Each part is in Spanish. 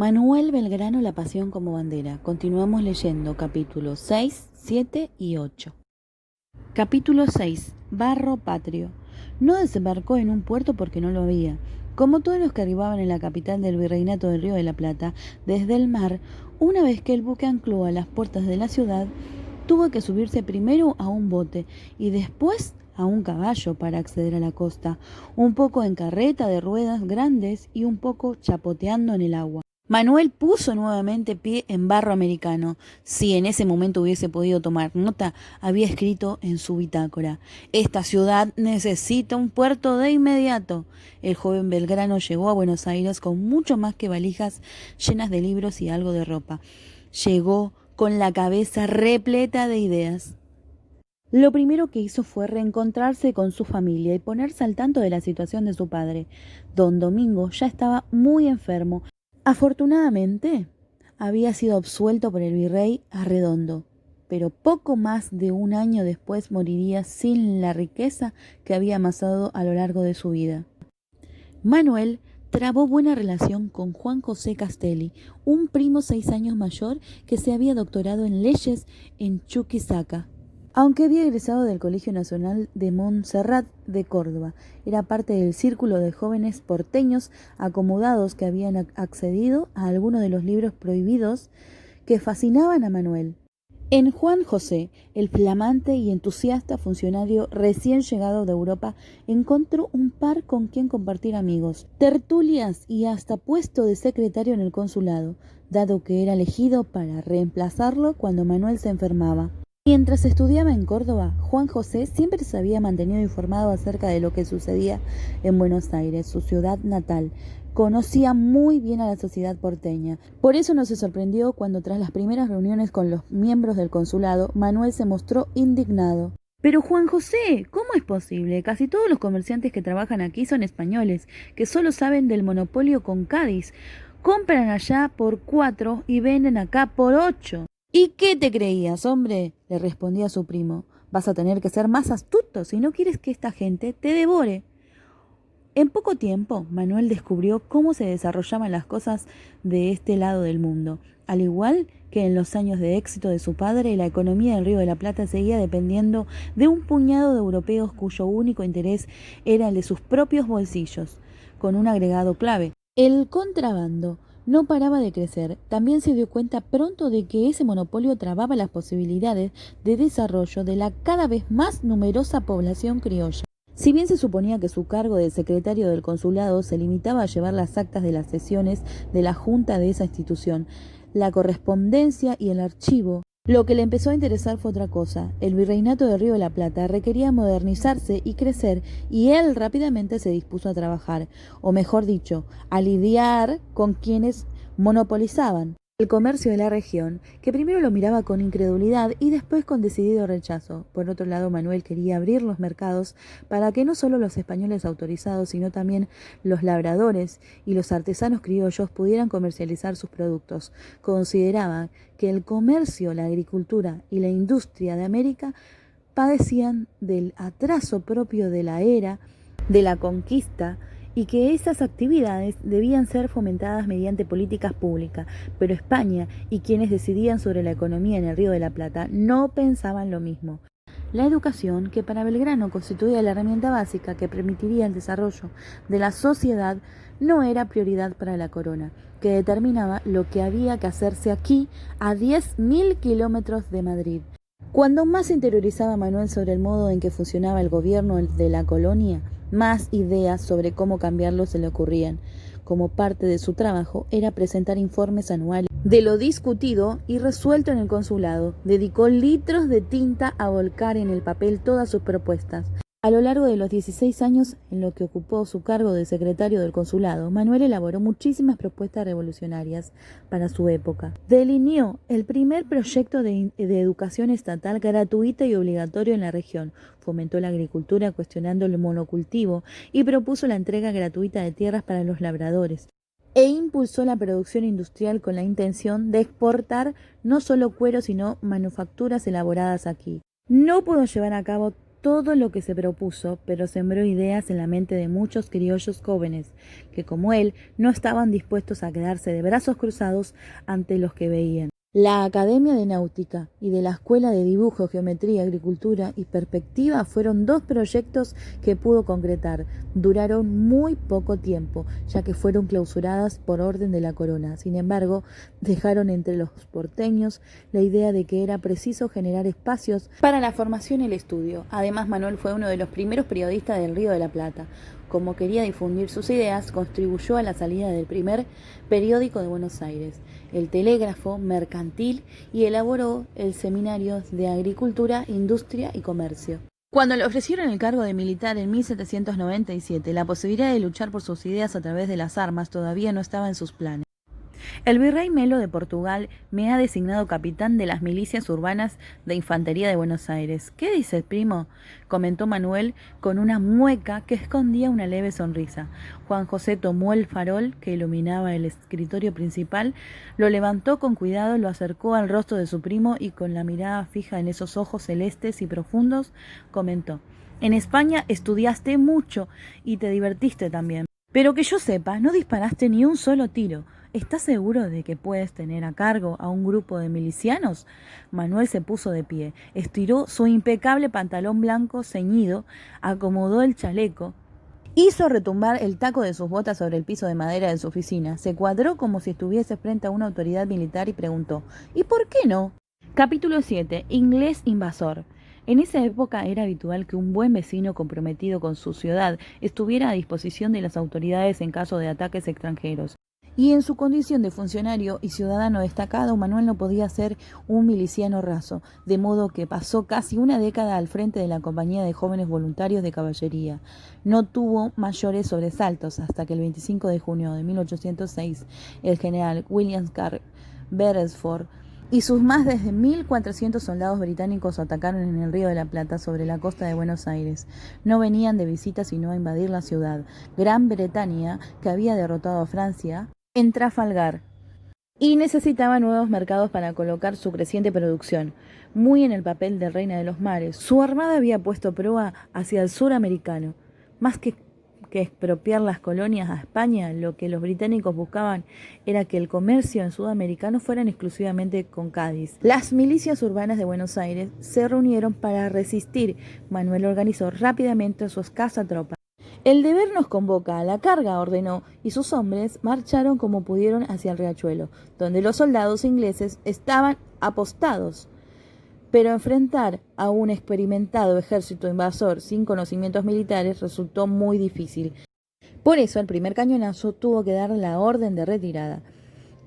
Manuel Belgrano, La pasión como bandera. Continuamos leyendo capítulos 6, 7 y 8. Capítulo 6. Barro patrio. No desembarcó en un puerto porque no lo había. Como todos los que arribaban en la capital del Virreinato del Río de la Plata, desde el mar, una vez que el buque ancló a las puertas de la ciudad, tuvo que subirse primero a un bote y después a un caballo para acceder a la costa, un poco en carreta de ruedas grandes y un poco chapoteando en el agua. Manuel puso nuevamente pie en barro americano. Si en ese momento hubiese podido tomar nota, había escrito en su bitácora: «Esta ciudad necesita un puerto de inmediato». El joven Belgrano llegó a Buenos Aires con mucho más que valijas llenas de libros y algo de ropa. Llegó con la cabeza repleta de ideas. Lo primero que hizo fue reencontrarse con su familia y ponerse al tanto de la situación de su padre. Don Domingo ya estaba muy enfermo. Afortunadamente, había sido absuelto por el virrey Arredondo, pero poco más de un año después moriría sin la riqueza que había amasado a lo largo de su vida. Manuel trabó buena relación con Juan José Castelli, un primo 6 años mayor que se había doctorado en leyes en Chuquisaca. Aunque había egresado del Colegio Nacional de Montserrat de Córdoba, era parte del círculo de jóvenes porteños acomodados que habían accedido a algunos de los libros prohibidos que fascinaban a Manuel. En Juan José, el flamante y entusiasta funcionario recién llegado de Europa, encontró un par con quien compartir amigos, tertulias y hasta puesto de secretario en el consulado, dado que era elegido para reemplazarlo cuando Manuel se enfermaba. Mientras estudiaba en Córdoba, Juan José siempre se había mantenido informado acerca de lo que sucedía en Buenos Aires, su ciudad natal. Conocía muy bien a la sociedad porteña. Por eso no se sorprendió cuando, tras las primeras reuniones con los miembros del consulado, Manuel se mostró indignado. «Pero Juan José, ¿cómo es posible? Casi todos los comerciantes que trabajan aquí son españoles, que solo saben del monopolio con Cádiz. Compran allá por 4 y venden acá por 8. «¿Y qué te creías, hombre?», le respondía su primo. «Vas a tener que ser más astuto si no quieres que esta gente te devore». En poco tiempo, Manuel descubrió cómo se desarrollaban las cosas de este lado del mundo. Al igual que en los años de éxito de su padre, la economía del Río de la Plata seguía dependiendo de un puñado de europeos cuyo único interés era el de sus propios bolsillos, con un agregado clave: el contrabando. No paraba de crecer. También se dio cuenta pronto de que ese monopolio trababa las posibilidades de desarrollo de la cada vez más numerosa población criolla. Si bien se suponía que su cargo de secretario del consulado se limitaba a llevar las actas de las sesiones de la junta de esa institución, la correspondencia y el archivo, lo que le empezó a interesar fue otra cosa. El virreinato de Río de la Plata requería modernizarse y crecer, y él rápidamente se dispuso a trabajar, o mejor dicho, a lidiar con quienes monopolizaban el comercio de la región, que primero lo miraba con incredulidad y después con decidido rechazo. Por otro lado, Manuel quería abrir los mercados para que no solo los españoles autorizados, sino también los labradores y los artesanos criollos pudieran comercializar sus productos. Consideraba que el comercio, la agricultura y la industria de América padecían del atraso propio de la era de la conquista y que esas actividades debían ser fomentadas mediante políticas públicas, pero España y quienes decidían sobre la economía en el Río de la Plata no pensaban lo mismo. La educación, que para Belgrano constituía la herramienta básica que permitiría el desarrollo de la sociedad, no era prioridad para la corona, que determinaba lo que había que hacerse aquí, a 10.000 kilómetros de Madrid. Cuando más se interiorizaba Manuel sobre el modo en que funcionaba el gobierno de la colonia, más ideas sobre cómo cambiarlo se le ocurrían. Como parte de su trabajo era presentar informes anuales de lo discutido y resuelto en el consulado. Dedicó litros de tinta a volcar en el papel todas sus propuestas. A lo largo de los 16 años en los que ocupó su cargo de secretario del consulado, Manuel elaboró muchísimas propuestas revolucionarias para su época. Delineó el primer proyecto de educación estatal gratuita y obligatorio en la región. Fomentó la agricultura cuestionando el monocultivo y propuso la entrega gratuita de tierras para los labradores. E impulsó la producción industrial con la intención de exportar no solo cuero, sino manufacturas elaboradas aquí. No pudo llevar a cabo todo lo que se propuso, pero sembró ideas en la mente de muchos criollos jóvenes, que como él no estaban dispuestos a quedarse de brazos cruzados ante los que veían. La Academia de Náutica y de la Escuela de Dibujo, Geometría, Agricultura y Perspectiva fueron dos proyectos que pudo concretar. Duraron muy poco tiempo, ya que fueron clausuradas por orden de la corona. Sin embargo, dejaron entre los porteños la idea de que era preciso generar espacios para la formación y el estudio. Además, Manuel fue uno de los primeros periodistas del Río de la Plata. Como quería difundir sus ideas, contribuyó a la salida del primer periódico de Buenos Aires, el Telégrafo Mercantil, y elaboró el Seminario de Agricultura, Industria y Comercio. Cuando le ofrecieron el cargo de militar en 1797, la posibilidad de luchar por sus ideas a través de las armas todavía no estaba en sus planes. El virrey Melo de Portugal me ha designado capitán de las milicias urbanas de infantería de Buenos Aires. ¿Qué dices, primo?, comentó Manuel con una mueca que escondía una leve sonrisa. Juan José tomó el farol que iluminaba el escritorio principal, lo levantó con cuidado, lo acercó al rostro de su primo y con la mirada fija en esos ojos celestes y profundos, comentó: «En España estudiaste mucho y te divertiste también. Pero que yo sepa, no disparaste ni un solo tiro. ¿Estás seguro de que puedes tener a cargo a un grupo de milicianos?». Manuel se puso de pie, estiró su impecable pantalón blanco ceñido, acomodó el chaleco, hizo retumbar el taco de sus botas sobre el piso de madera de su oficina, se cuadró como si estuviese frente a una autoridad militar y preguntó: «¿Y por qué no?». Capítulo 7. Inglés invasor. En esa época era habitual que un buen vecino comprometido con su ciudad estuviera a disposición de las autoridades en caso de ataques extranjeros. Y en su condición de funcionario y ciudadano destacado, Manuel no podía ser un miliciano raso, de modo que pasó casi una década al frente de la compañía de jóvenes voluntarios de caballería. No tuvo mayores sobresaltos hasta que el 25 de junio de 1806, el general William Carr Beresford y sus más de 1.400 soldados británicos atacaron en el Río de la Plata sobre la costa de Buenos Aires. No venían de visita sino a invadir la ciudad. Gran Bretaña, que había derrotado a Francia en Trafalgar, y necesitaba nuevos mercados para colocar su creciente producción. Muy en el papel de reina de los mares, su armada había puesto proa hacia el sur americano. Más que expropiar las colonias a España, lo que los británicos buscaban era que el comercio en sudamericano fuera exclusivamente con Cádiz. Las milicias urbanas de Buenos Aires se reunieron para resistir. Manuel organizó rápidamente a su escasa tropa. «El deber nos convoca a la carga», ordenó, y sus hombres marcharon como pudieron hacia el riachuelo, donde los soldados ingleses estaban apostados. Pero enfrentar a un experimentado ejército invasor sin conocimientos militares resultó muy difícil. Por eso, al primer cañonazo tuvo que dar la orden de retirada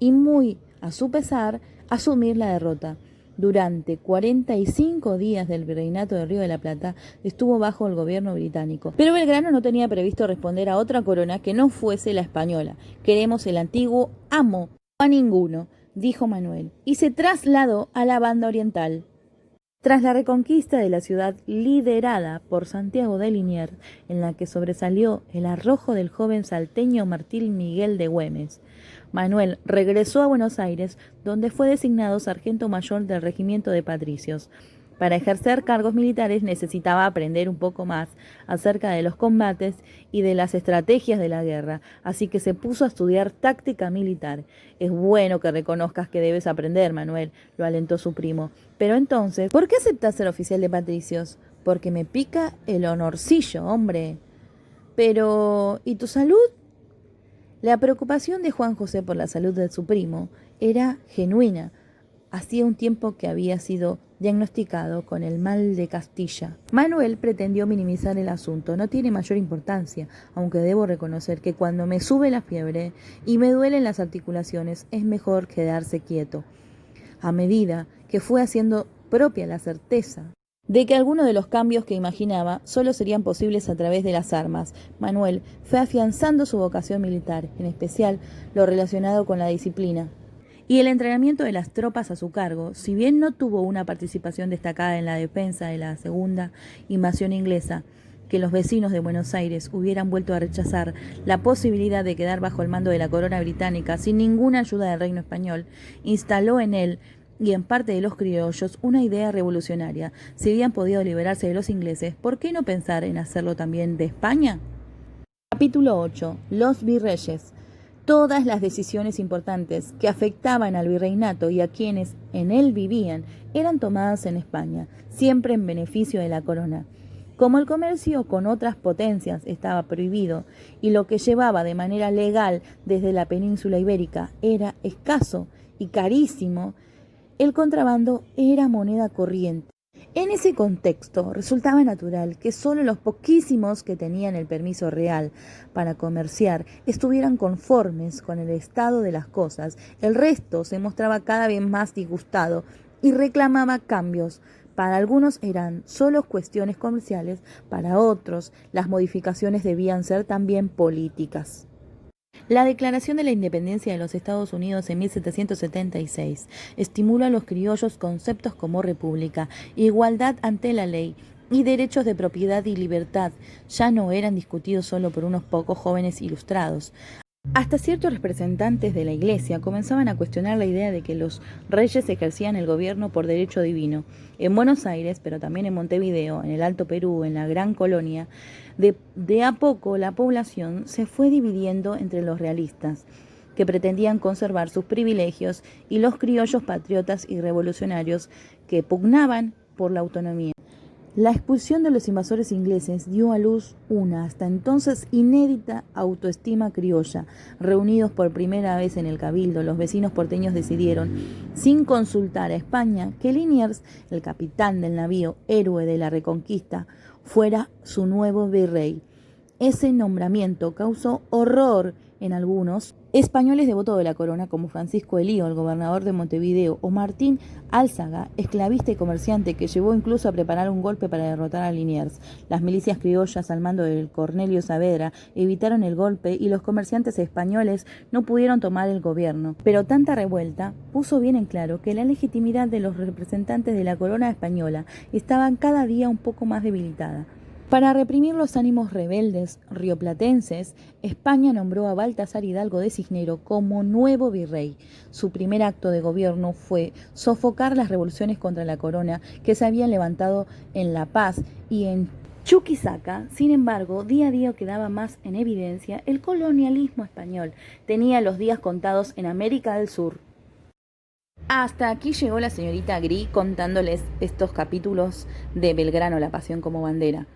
y, muy a su pesar, asumir la derrota. Durante 45 días del virreinato del Río de la Plata estuvo bajo el gobierno británico. Pero Belgrano no tenía previsto responder a otra corona que no fuese la española. «Queremos el antiguo amo, a ninguno», dijo Manuel, y se trasladó a la banda oriental. Tras la reconquista de la ciudad liderada por Santiago de Liniers, en la que sobresalió el arrojo del joven salteño Martín Miguel de Güemes, Manuel regresó a Buenos Aires, donde fue designado sargento mayor del regimiento de patricios. Para ejercer cargos militares necesitaba aprender un poco más acerca de los combates y de las estrategias de la guerra, así que se puso a estudiar táctica militar. «Es bueno que reconozcas que debes aprender, Manuel», lo alentó su primo. «Pero entonces, ¿por qué aceptás ser oficial de patricios?». «Porque me pica el honorcillo, hombre». «Pero, ¿y tu salud?». La preocupación de Juan José por la salud de su primo era genuina. Hacía un tiempo que había sido diagnosticado con el mal de Castilla. Manuel pretendió minimizar el asunto. «No tiene mayor importancia, aunque debo reconocer que cuando me sube la fiebre y me duelen las articulaciones es mejor quedarse quieto». A medida que fue haciendo propia la certeza de que algunos de los cambios que imaginaba solo serían posibles a través de las armas, Manuel fue afianzando su vocación militar, en especial lo relacionado con la disciplina y el entrenamiento de las tropas a su cargo. Si bien no tuvo una participación destacada en la defensa de la segunda invasión inglesa, que los vecinos de Buenos Aires hubieran vuelto a rechazar la posibilidad de quedar bajo el mando de la corona británica sin ninguna ayuda del reino español, instaló en él y en parte de los criollos una idea revolucionaria. Si habían podido liberarse de los ingleses, ¿por qué no pensar en hacerlo también de España? Capítulo 8. Los virreyes. Todas las decisiones importantes que afectaban al virreinato y a quienes en él vivían eran tomadas en España, siempre en beneficio de la corona. Como el comercio con otras potencias estaba prohibido y lo que llevaba de manera legal desde la península ibérica era escaso y carísimo, el contrabando era moneda corriente. En ese contexto resultaba natural que solo los poquísimos que tenían el permiso real para comerciar estuvieran conformes con el estado de las cosas. El resto se mostraba cada vez más disgustado y reclamaba cambios. Para algunos eran solo cuestiones comerciales, para otros las modificaciones debían ser también políticas. La Declaración de la Independencia de los Estados Unidos en 1776 estimuló a los criollos conceptos como república, igualdad ante la ley y derechos de propiedad y libertad. Ya no eran discutidos solo por unos pocos jóvenes ilustrados. Hasta ciertos representantes de la Iglesia comenzaban a cuestionar la idea de que los reyes ejercían el gobierno por derecho divino. En Buenos Aires, pero también en Montevideo, en el Alto Perú, en la Gran Colonia, de a poco la población se fue dividiendo entre los realistas, que pretendían conservar sus privilegios, y los criollos patriotas y revolucionarios, que pugnaban por la autonomía. La expulsión de los invasores ingleses dio a luz una hasta entonces inédita autoestima criolla. Reunidos por primera vez en el Cabildo, los vecinos porteños decidieron, sin consultar a España, que Liniers, el capitán del navío héroe de la Reconquista, fuera su nuevo virrey. Ese nombramiento causó horror en algunos españoles devotos de la corona, como Francisco Elío, el gobernador de Montevideo, o Martín Álzaga, esclavista y comerciante, que llevó incluso a preparar un golpe para derrotar a Liniers. Las milicias criollas al mando del Cornelio Saavedra evitaron el golpe y los comerciantes españoles no pudieron tomar el gobierno. Pero tanta revuelta puso bien en claro que la legitimidad de los representantes de la corona española estaba cada día un poco más debilitada. Para reprimir los ánimos rebeldes rioplatenses, España nombró a Baltasar Hidalgo de Cisnero como nuevo virrey. Su primer acto de gobierno fue sofocar las revoluciones contra la corona que se habían levantado en La Paz y en Chuquisaca. Sin embargo, día a día quedaba más en evidencia el colonialismo español. Tenía los días contados en América del Sur. Hasta aquí llegó la señorita Gris contándoles estos capítulos de Belgrano, la pasión como bandera.